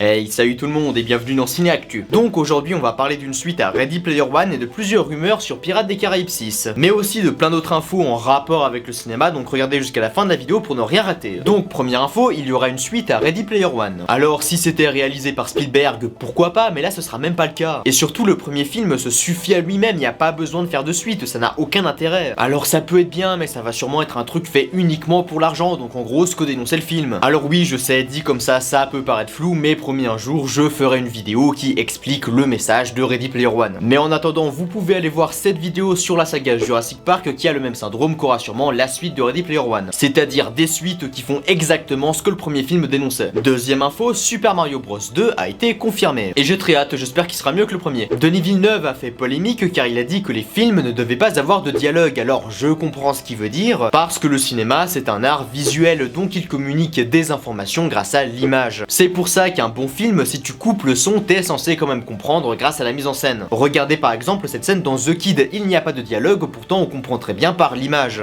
Hey, salut tout le monde et bienvenue dans Ciné Actu. Donc aujourd'hui on va parler d'une suite à Ready Player One et de plusieurs rumeurs sur Pirates des Caraïbes 6, mais aussi de plein d'autres infos en rapport avec le cinéma, donc regardez jusqu'à la fin de la vidéo pour ne rien rater. Donc première info, il y aura une suite à Ready Player One. Alors si c'était réalisé par Spielberg, pourquoi pas, mais là ce sera même pas le cas. Et surtout le premier film se suffit à lui-même, il n'y a pas besoin de faire de suite, ça n'a aucun intérêt. Alors ça peut être bien, mais ça va sûrement être un truc fait uniquement pour l'argent, donc en gros ce que dénonçait le film. Alors oui, je sais, dit comme ça peut paraître flou, mais promis un jour je ferai une vidéo qui explique le message de Ready Player One. Mais en attendant, vous pouvez aller voir cette vidéo sur la saga Jurassic Park qui a le même syndrome qu'aura sûrement la suite de Ready Player One. C'est-à-dire des suites qui font exactement ce que le premier film dénonçait. Deuxième info, Super Mario Bros 2 a été confirmé. Et j'ai très hâte, j'espère qu'il sera mieux que le premier. Denis Villeneuve a fait polémique car il a dit que les films ne devaient pas avoir de dialogue. Alors je comprends ce qu'il veut dire, parce que le cinéma c'est un art visuel, donc il communique des informations grâce à l'image. C'est pour ça qu'un bon film, si tu coupes le son, t'es censé quand même comprendre grâce à la mise en scène. Regardez par exemple cette scène dans The Kid, il n'y a pas de dialogue, pourtant on comprend très bien par l'image.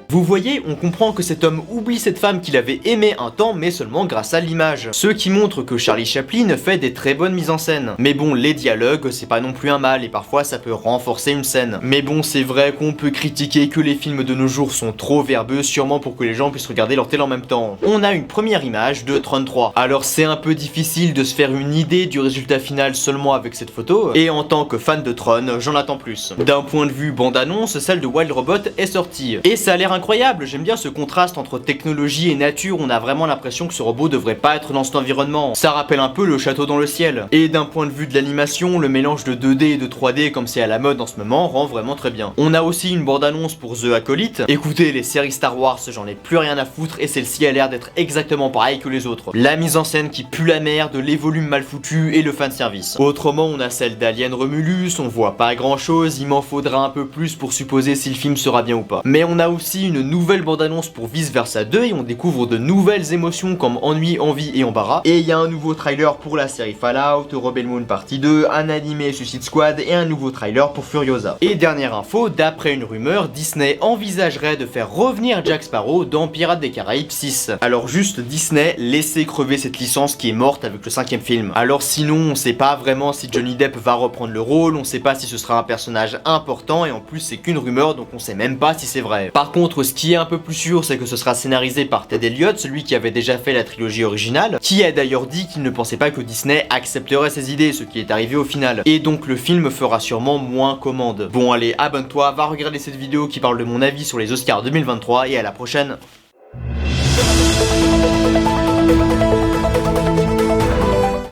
Vous voyez, on comprend que cet homme oublie cette femme qu'il avait aimée un temps, mais seulement grâce à l'image. Ce qui montre que Charlie Chaplin fait des très bonnes mises en scène. Mais bon, les dialogues, c'est pas non plus un mal, et parfois ça peut renforcer une scène. Mais bon, c'est vrai qu'on peut critiquer que les films de nos jours sont trop verbeux, sûrement pour que les gens puissent regarder leur télé en même temps. On a une première image de Tron 3. Alors c'est un peu difficile de se faire une idée du résultat final seulement avec cette photo, et en tant que fan de Tron, j'en attends plus. D'un point de vue bande-annonce, celle de Wild Robot est sortie, et ça a l'air incroyable, j'aime bien ce contraste entre technologie et nature, on a vraiment l'impression que ce robot devrait pas être dans cet environnement. Ça rappelle un peu le château dans le ciel. Et d'un point de vue de l'animation, le mélange de 2D et de 3D comme c'est à la mode en ce moment rend vraiment très bien. On a aussi une bande-annonce pour The Acolyte. Écoutez, les séries Star Wars, j'en ai plus rien à foutre et celle-ci a l'air d'être exactement pareille que les autres. La mise en scène qui pue la merde, les volumes mal foutus et le fanservice. Autrement, on a celle d'Alien Romulus, on voit pas grand chose, il m'en faudra un peu plus pour supposer si le film sera bien ou pas. Mais on a aussi une nouvelle bande-annonce pour Vice Versa 2 et on découvre de nouvelles émotions comme ennui, envie et embarras. Et il y a un nouveau trailer pour la série Fallout, Rebel Moon Partie 2, un animé Suicide Squad et un nouveau trailer pour Furiosa. Et dernière info, d'après une rumeur, Disney envisagerait de faire revenir Jack Sparrow dans Pirates des Caraïbes 6. Alors juste Disney, laissez crever cette licence qui est morte avec le 5ème film. Alors sinon, on sait pas vraiment si Johnny Depp va reprendre le rôle, on sait pas si ce sera un personnage important et en plus c'est qu'une rumeur donc on sait même pas si c'est vrai. Par contre, ce qui est un peu plus sûr, c'est que ce sera scénarisé par Ted Elliott, celui qui avait déjà fait la trilogie originale, qui a d'ailleurs dit qu'il ne pensait pas que Disney accepterait ses idées, ce qui est arrivé au final. Et donc le film fera sûrement moins commande. Bon allez, abonne-toi, va regarder cette vidéo qui parle de mon avis sur les Oscars 2023 et à la prochaine.